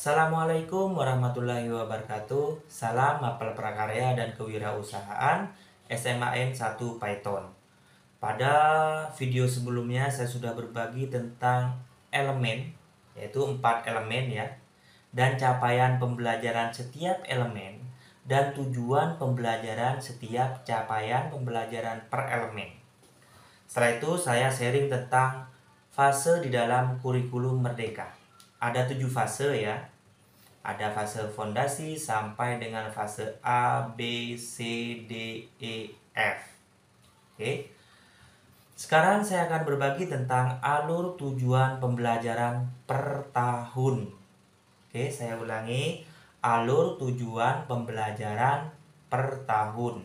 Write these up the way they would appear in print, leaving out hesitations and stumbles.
Assalamualaikum warahmatullahi wabarakatuh. Salam mapel prakarya dan kewirausahaan SMAN 1 Python. Pada video sebelumnya saya sudah berbagi tentang elemen, yaitu 4 elemen ya, dan capaian pembelajaran setiap elemen dan tujuan pembelajaran setiap capaian pembelajaran per elemen. Setelah itu saya sharing tentang fase di dalam kurikulum Merdeka. Ada 7 fase ya. Ada fase fondasi sampai dengan fase A, B, C, D, E, F. Oke. Sekarang saya akan berbagi tentang alur tujuan pembelajaran per tahun. Oke, saya ulangi. Alur tujuan pembelajaran per tahun.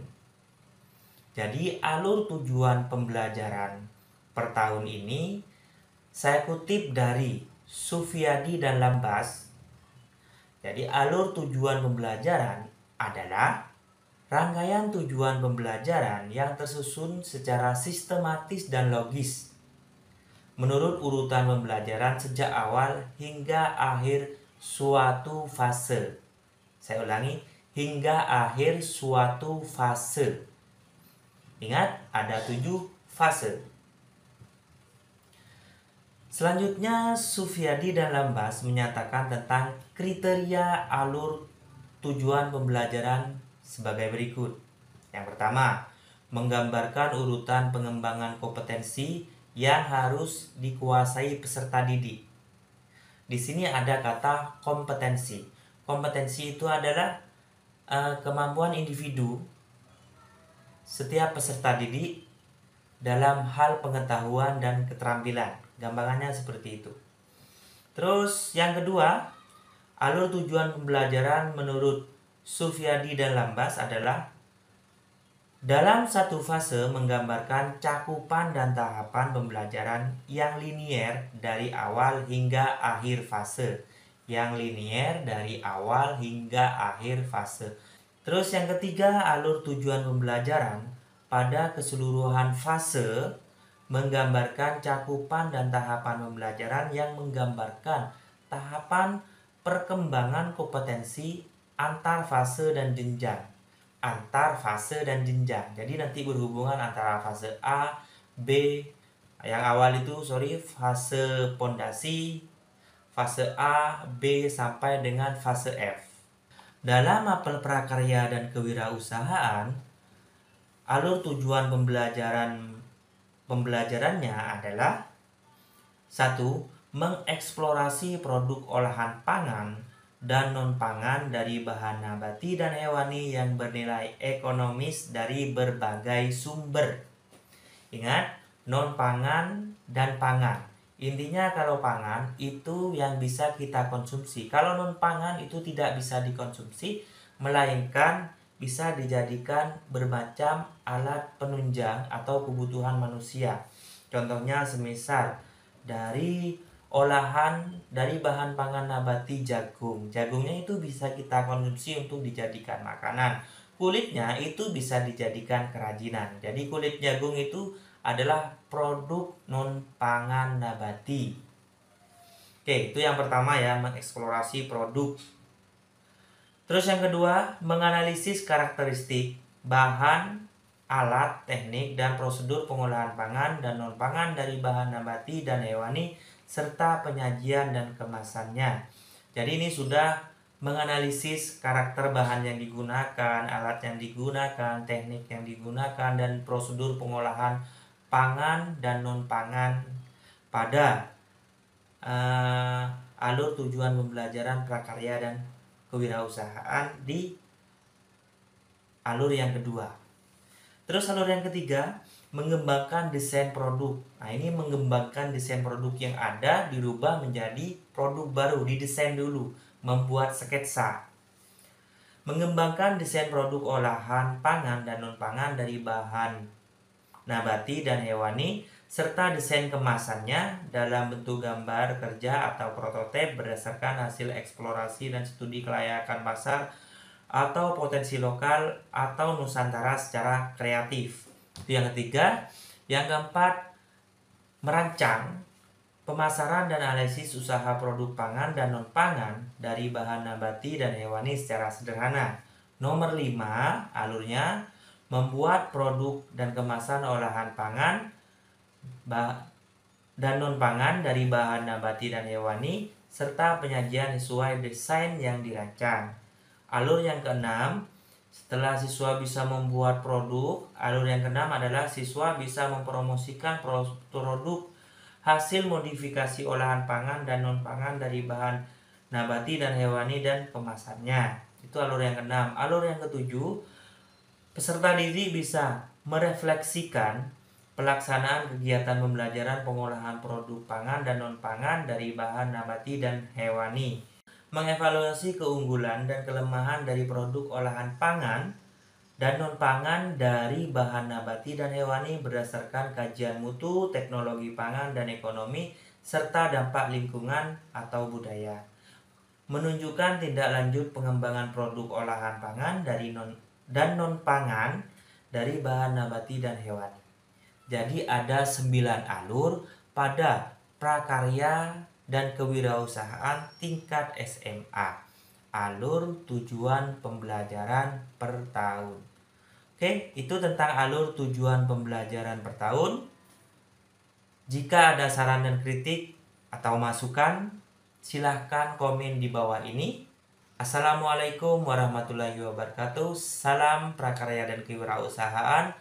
Jadi alur tujuan pembelajaran per tahun ini saya kutip dari Sufyadi dan Lambas. Jadi alur tujuan pembelajaran adalah rangkaian tujuan pembelajaran yang tersusun secara sistematis dan logis menurut urutan pembelajaran sejak awal hingga akhir suatu fase. Saya ulangi, hingga akhir suatu fase. Ingat, ada 7 fase. Selanjutnya, Sufyadi dan Lambas menyatakan tentang kriteria alur tujuan pembelajaran sebagai berikut. Yang pertama, menggambarkan urutan pengembangan kompetensi yang harus dikuasai peserta didik. Di sini ada kata kompetensi. Kompetensi itu adalah kemampuan individu setiap peserta didik dalam hal pengetahuan dan keterampilan. Gambarannya seperti itu. Terus yang kedua, alur tujuan pembelajaran menurut Sufyadi dan Lambas adalah dalam satu fase menggambarkan cakupan dan tahapan pembelajaran yang linier dari awal hingga akhir fase. Yang linier dari awal hingga akhir fase. Terus yang ketiga, alur tujuan pembelajaran pada keseluruhan fase menggambarkan cakupan dan tahapan pembelajaran yang menggambarkan tahapan perkembangan kompetensi antar fase dan jenjang. Antar fase dan jenjang. Jadi nanti berhubungan antara fase A, B, yang awal itu fase pondasi, fase A, B sampai dengan fase F. Dalam mapel prakarya dan kewirausahaan, alur tujuan pembelajarannya adalah 1. Mengeksplorasi produk olahan pangan dan non-pangan dari bahan nabati dan hewani yang bernilai ekonomis dari berbagai sumber. Ingat, non-pangan dan pangan. Intinya kalau pangan itu yang bisa kita konsumsi. Kalau non-pangan itu tidak bisa dikonsumsi, melainkan bisa dijadikan bermacam alat penunjang atau kebutuhan manusia. Contohnya semisal dari olahan dari bahan pangan nabati jagung. Jagungnya itu bisa kita konsumsi untuk dijadikan makanan. Kulitnya itu bisa dijadikan kerajinan. Jadi kulit jagung itu adalah produk non-pangan nabati. Oke, itu yang pertama ya, mengeksplorasi produk. Terus yang kedua, menganalisis karakteristik bahan, alat, teknik, dan prosedur pengolahan pangan dan non-pangan dari bahan nabati dan hewani, serta penyajian dan kemasannya. Jadi ini sudah menganalisis karakter bahan yang digunakan, alat yang digunakan, teknik yang digunakan, dan prosedur pengolahan pangan dan non-pangan pada alur tujuan pembelajaran prakarya dan kewirausahaan di alur yang kedua. Terus alur yang ketiga, mengembangkan desain produk. Nah, ini mengembangkan desain produk yang ada dirubah menjadi produk baru, didesain dulu, membuat sketsa. Mengembangkan desain produk olahan pangan dan non-pangan dari bahan nabati dan hewani, serta desain kemasannya dalam bentuk gambar kerja atau prototipe berdasarkan hasil eksplorasi dan studi kelayakan pasar atau potensi lokal atau Nusantara secara kreatif. Itu yang ketiga. Yang keempat, merancang pemasaran dan analisis usaha produk pangan dan non-pangan dari bahan nabati dan hewani secara sederhana. Nomor 5, alurnya membuat produk dan kemasan olahan pangan dan non-pangan dari bahan nabati dan hewani serta penyajian sesuai desain yang dirancang. Alur yang keenam, setelah siswa bisa membuat produk, alur yang keenam adalah siswa bisa mempromosikan produk hasil modifikasi olahan pangan dan non-pangan dari bahan nabati dan hewani dan kemasannya. Itu alur yang keenam. Alur yang ketujuh, peserta didik bisa merefleksikan pelaksanaan kegiatan pembelajaran pengolahan produk pangan dan non-pangan dari bahan nabati dan hewani. Mengevaluasi keunggulan dan kelemahan dari produk olahan pangan dan non-pangan dari bahan nabati dan hewani berdasarkan kajian mutu, teknologi pangan dan ekonomi, serta dampak lingkungan atau budaya. Menunjukkan tindak lanjut pengembangan produk olahan pangan dan non-pangan dari bahan nabati dan hewani. Jadi ada 9 alur pada prakarya dan kewirausahaan tingkat SMA. Alur tujuan pembelajaran per tahun. Oke, itu tentang alur tujuan pembelajaran per tahun. Jika ada saran dan kritik atau masukan, silahkan komen di bawah ini. Assalamualaikum warahmatullahi wabarakatuh. Salam prakarya dan kewirausahaan.